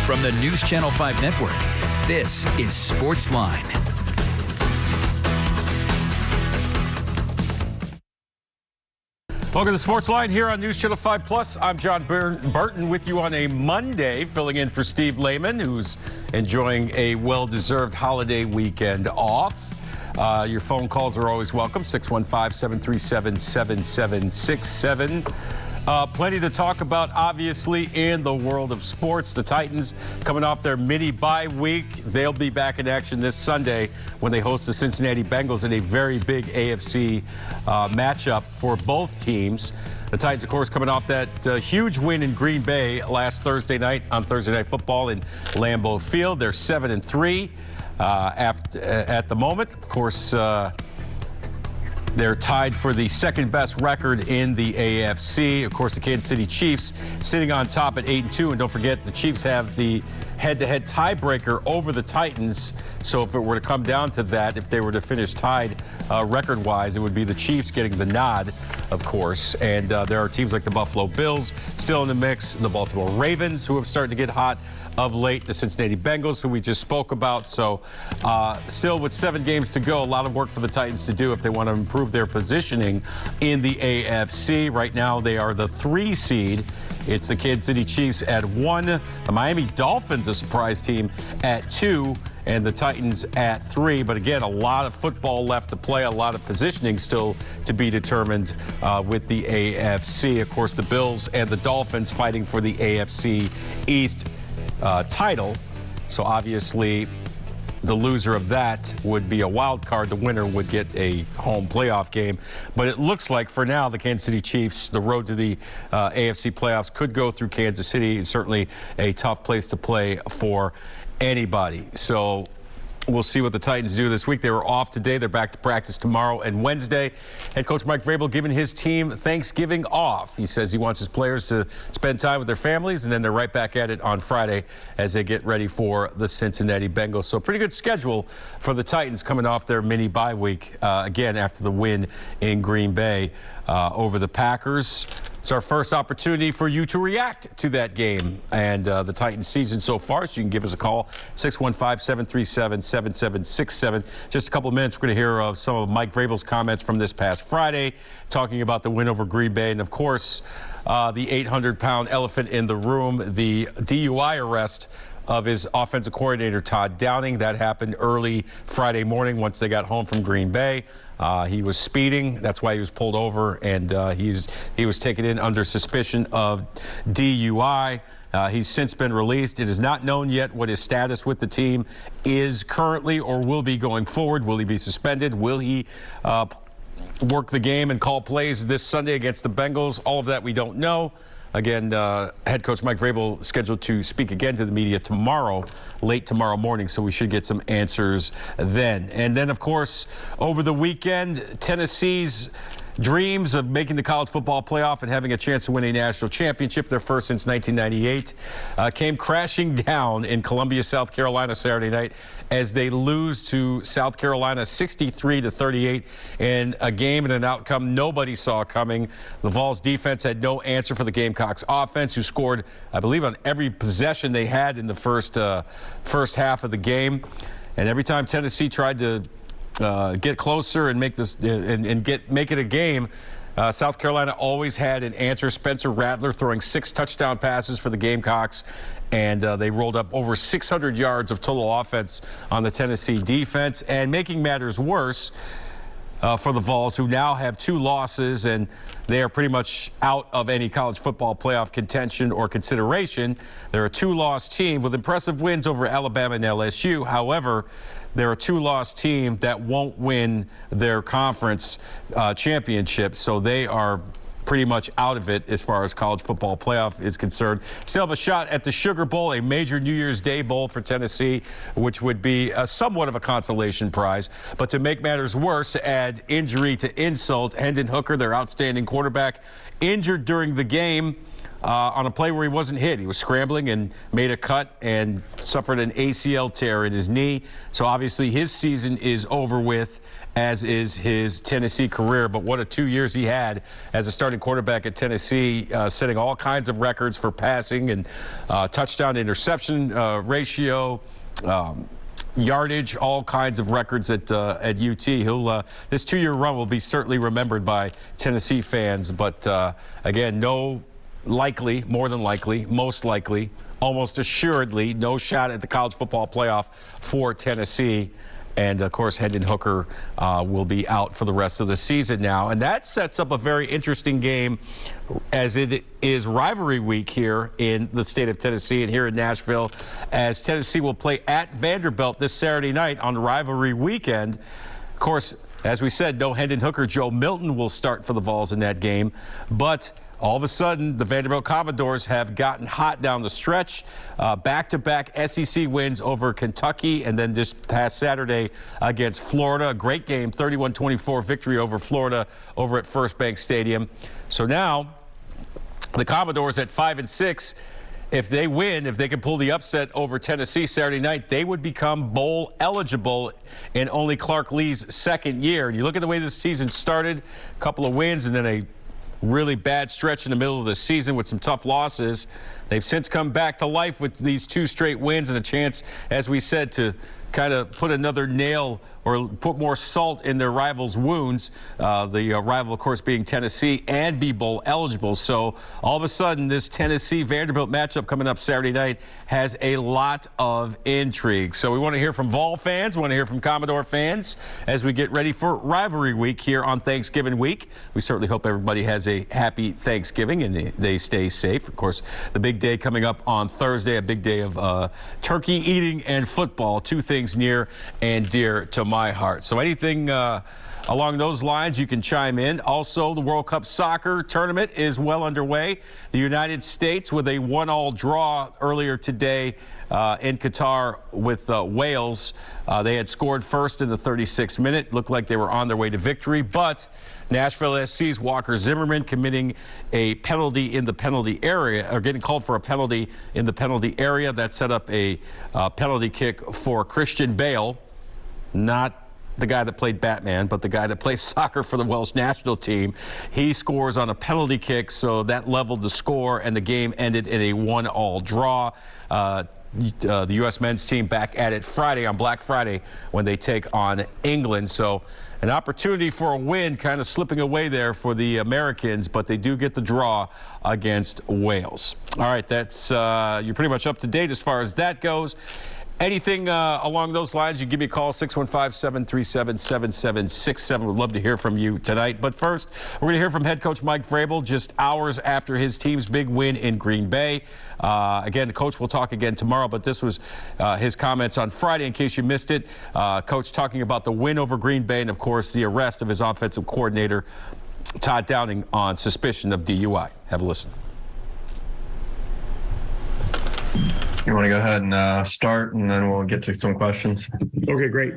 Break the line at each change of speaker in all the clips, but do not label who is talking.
From the News Channel 5 Network, this is SportsLine.
Welcome to SportsLine here on News Channel 5 Plus. I'm Jon Burton with you on a Monday, filling in for Steve Lehman, who's enjoying a well-deserved holiday weekend off. Your phone calls are always welcome, 615-737-7767. Plenty to talk about, obviously, in the world of sports. The Titans coming off their mini bye week. They'll be back in action this Sunday when they host the Cincinnati Bengals in a very big AFC matchup for both teams. The Titans, of course, coming off that huge win in Green Bay last Thursday night on Thursday Night Football in Lambeau Field. They're 7-3 at the moment. Of course, they're tied for the second best record in the AFC. Of course, the Kansas City Chiefs sitting on top at 8-2. And don't forget, the Chiefs have the head-to-head tiebreaker over the Titans. So if it were to come down to that, if they were to finish tied record-wise, it would be the Chiefs getting the nod, of course. And there are teams like the Buffalo Bills still in the mix, the Baltimore Ravens, who have started to get hot of late, the Cincinnati Bengals, who we just spoke about. So still with 7 games to go, a lot of work for the Titans to do if they want to improve their positioning in the AFC. Right now, they are the 3 seed. It's the Kansas City Chiefs at 1, the Miami Dolphins, a surprise team, at 2, and the Titans at 3. But again, a lot of football left to play, a lot of positioning still to be determined with the AFC. Of course, the Bills and the Dolphins fighting for the AFC East title. So obviously the loser of that would be a wild card. The winner would get a home playoff game. But it looks like for now the Kansas City Chiefs, the road to the AFC playoffs could go through Kansas City. It's certainly a tough place to play for anybody. So we'll see what the Titans do this week. They were off today. They're back to practice tomorrow and Wednesday. Head coach Mike Vrabel giving his team Thanksgiving off. He says he wants his players to spend time with their families, and then they're right back at it on Friday as they get ready for the Cincinnati Bengals. So pretty good schedule for the Titans coming off their mini bye week, again, after the win in Green Bay over the Packers. It's our first opportunity for you to react to that game and the Titans season so far. So you can give us a call, 615-737-7767. Just a couple of minutes, we're going to hear some of Mike Vrabel's comments from this past Friday, talking about the win over Green Bay. And, of course, the 800-pound elephant in the room, the DUI arrest of his offensive coordinator, Todd Downing. That happened early Friday morning once they got home from Green Bay. He was speeding. That's why he was pulled over, and he was taken in under suspicion of DUI. He's since been released. It is not known yet what his status with the team is currently or will be going forward. Will he be suspended? Will he work the game and call plays this Sunday against the Bengals? All of that we don't know. Again, head coach Mike Vrabel scheduled to speak again to the media tomorrow, late tomorrow morning, so we should get some answers then. And then, of course, over the weekend, Tennessee's dreams of making the college football playoff and having a chance to win a national championship, their first since 1998, came crashing down in Columbia, South Carolina Saturday night as they lose to South Carolina 63-38 in a game and an outcome nobody saw coming. The Vols defense had no answer for the Gamecocks offense, who scored, I believe, on every possession they had in the first half of the game. And every time Tennessee tried to get closer and make this make it a game, South Carolina always had an answer. Spencer Rattler throwing 6 touchdown passes for the Gamecocks, and they rolled up over 600 yards of total offense on the Tennessee defense. And making matters worse for the Vols, who now have 2 losses, and they are pretty much out of any college football playoff contention or consideration. They're a 2-loss team with impressive wins over Alabama and LSU. However, they're a 2-loss team that won't win their conference championship, so they are pretty much out of it as far as college football playoff is concerned. Still have a shot at the Sugar Bowl, a major New Year's Day bowl for Tennessee, which would be somewhat of a consolation prize. But to make matters worse, to add injury to insult, Hendon Hooker, their outstanding quarterback, injured during the game on a play where he wasn't hit. He was scrambling and made a cut and suffered an ACL tear in his knee. So obviously his season is over with, as is his Tennessee career. But what a 2 years he had as a starting quarterback at Tennessee, setting all kinds of records for passing and touchdown to interception ratio, yardage, all kinds of records at UT. This 2 year run will be certainly remembered by Tennessee fans. But again, more than likely, most likely, almost assuredly, no shot at the college football playoff for Tennessee. And, of course, Hendon Hooker will be out for the rest of the season now. And that sets up a very interesting game, as it is rivalry week here in the state of Tennessee and here in Nashville, as Tennessee will play at Vanderbilt this Saturday night on the rivalry weekend. Of course, as we said, no Hendon Hooker. Joe Milton will start for the Vols in that game. But all of a sudden, the Vanderbilt Commodores have gotten hot down the stretch. Back-to-back SEC wins over Kentucky, and then this past Saturday against Florida. A great game, 31-24 victory over Florida over at First Bank Stadium. So now the Commodores at 5-6. If they win, if they can pull the upset over Tennessee Saturday night, they would become bowl eligible in only Clark Lee's second year. And you look at the way this season started, a couple of wins and then a really bad stretch in the middle of the season with some tough losses. They've since come back to life with these 2 straight wins and a chance, as we said, to kind of put another nail or put more salt in their rivals' wounds. The rival, of course, being Tennessee, and be bowl eligible. So all of a sudden, this Tennessee-Vanderbilt matchup coming up Saturday night has a lot of intrigue. So we want to hear from Vol fans, we want to hear from Commodore fans as we get ready for rivalry week here on Thanksgiving week. We certainly hope everybody has a happy Thanksgiving and they stay safe. Of course, the big day coming up on Thursday, a big day of turkey eating and football, 2 things near and dear to my heart. So anything along those lines, you can chime in. Also, the World Cup soccer tournament is well underway. The United States with a 1-1 draw earlier today in Qatar with Wales. They had scored first in the 36th minute. Looked like they were on their way to victory, but Nashville SC's Walker Zimmerman committing a penalty in the penalty area, or getting called for a penalty in the penalty area. That set up a penalty kick for Christian Bale, not the guy that played Batman, but the guy that plays soccer for the Welsh national team. He scores on a penalty kick, so that leveled the score, and the game ended in a 1-1 draw. The U.S. men's team back at it Friday, on Black Friday, when they take on England. So an opportunity for a win kind of slipping away there for the Americans, but they do get the draw against Wales. All right, that's you're pretty much up to date as far as that goes. Anything along those lines, you give me a call, 615-737-7767. We'd love to hear from you tonight. But first, we're going to hear from head coach Mike Vrabel just hours after his team's big win in Green Bay. Again, the coach will talk again tomorrow, but this was his comments on Friday, in case you missed it. Coach talking about the win over Green Bay and, of course, the arrest of his offensive coordinator, Todd Downing, on suspicion of DUI. Have a listen.
You want to go ahead and start, and then we'll get to some questions.
Okay, great.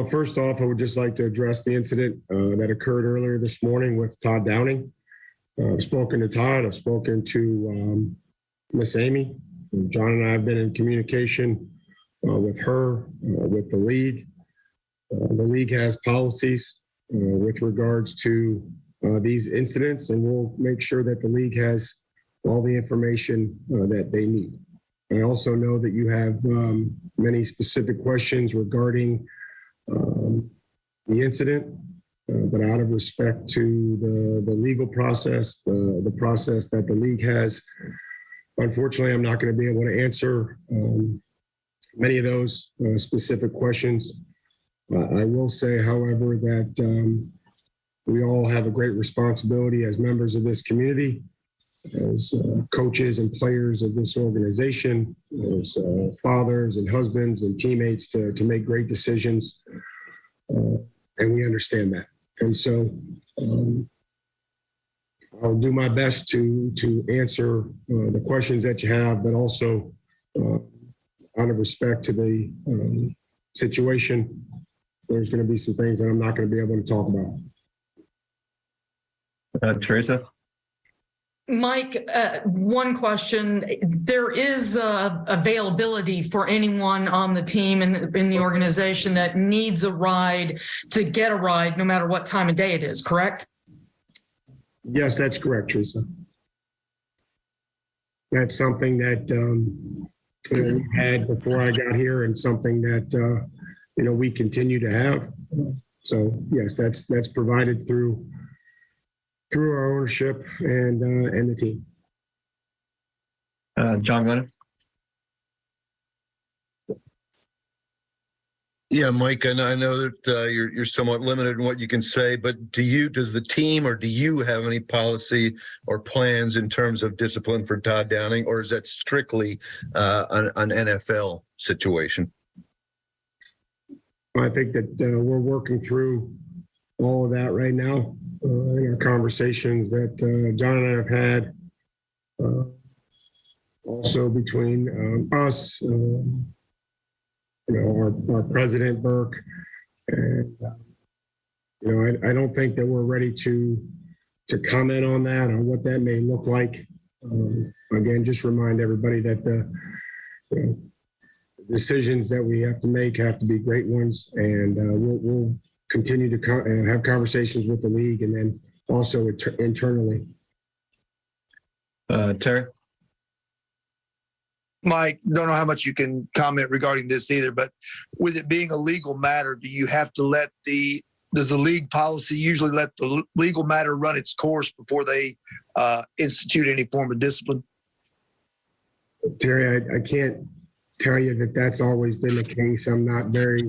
First off, I would just like to address the incident that occurred earlier this morning with Todd Downing. I've spoken to Todd. I've spoken to Miss Amy. John and I have been in communication with her, with the league. The league has policies with regards to these incidents, and we'll make sure that the league has all the information that they need. I also know that you have many specific questions regarding the incident, but out of respect to the legal process, the process that the league has, unfortunately, I'm not going to be able to answer many of those specific questions. I will say, however, that we all have a great responsibility as members of this community, as coaches and players of this organization, as fathers and husbands and teammates to make great decisions. And we understand that. And so I'll do my best to answer the questions that you have, but also out of respect to the situation, there's going to be some things that I'm not going to be able to talk about.
Teresa?
Mike, one question. There is availability for anyone on the team and in the organization that needs a ride to get a ride, no matter what time of day it is, correct?
Yes, that's correct, Teresa. That's something that we had before I got here, and something that we continue to have. So yes, that's provided through our ownership and the team.
John Glennon.
Yeah, Mike, I know that you're somewhat limited in what you can say, but does the team or do you have any policy or plans in terms of discipline for Todd Downing, or is that strictly an NFL situation?
I think that we're working through all of that right now in our conversations that John and I have had. Also between us, our president Burke, and I don't think that we're ready to comment on that, on what that may look like. Again, just remind everybody that the decisions that we have to make have to be great ones, and we'll continue to have conversations with the league, and then also internally.
Terry.
Mike, don't know how much you can comment regarding this either, but with it being a legal matter, do you have to does the league policy usually let the legal matter run its course before they institute any form of discipline?
Terry, I can't tell you that that's always been the case. I'm not very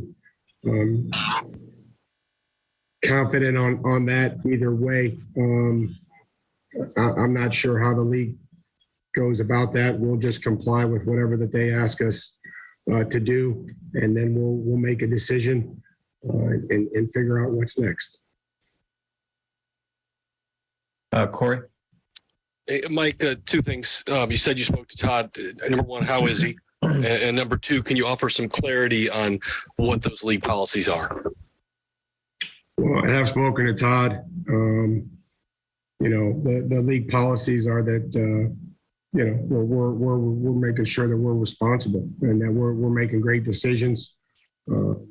confident on that either way. I'm not sure how the league goes about that. We'll just comply with whatever that they ask us to do, and then we'll make a decision and figure out what's next.
Corey.
Hey, Mike, two things. You said you spoke to Todd. Number one, how is he? And number two, can you offer some clarity on what those league policies are?
Well, I have spoken to Todd. The league policies are that we're making sure that we're responsible and that we're making great decisions. And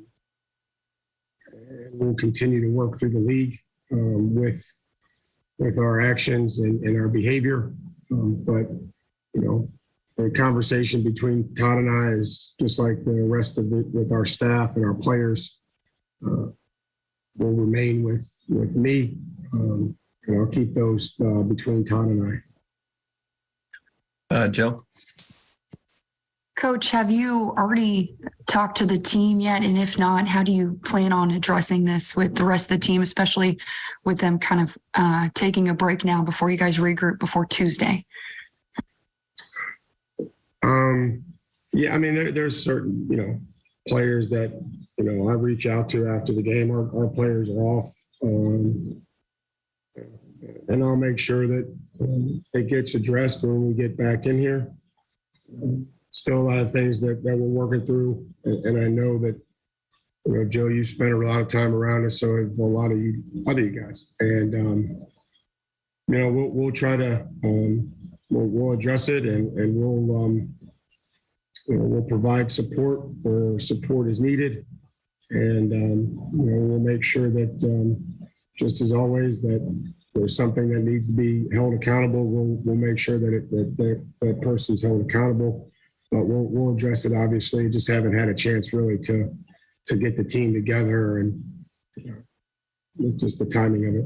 we'll continue to work through the league with our actions and our behavior. But the conversation between Todd and I is just like the rest of it with our staff and our players. Will remain with me. And I'll keep those between Todd and I.
Joe.
Coach, have you already talked to the team yet? And if not, how do you plan on addressing this with the rest of the team, especially with them kind of taking a break now before you guys regroup before Tuesday?
Yeah, I mean, there's certain, players that, I reach out to after the game. Our players are off. And I'll make sure that it gets addressed when we get back in here. Still a lot of things that we're working through. And I know that, Joe, you spent a lot of time around us, so have a lot of you guys. And, we'll try to, we'll address it and we'll provide support where support is needed. And, we'll make sure that, just as always, that if there's something that needs to be held accountable, we'll make sure that that person's held accountable. But we'll address it. Obviously, just haven't had a chance really to get the team together, and it's just the timing of it.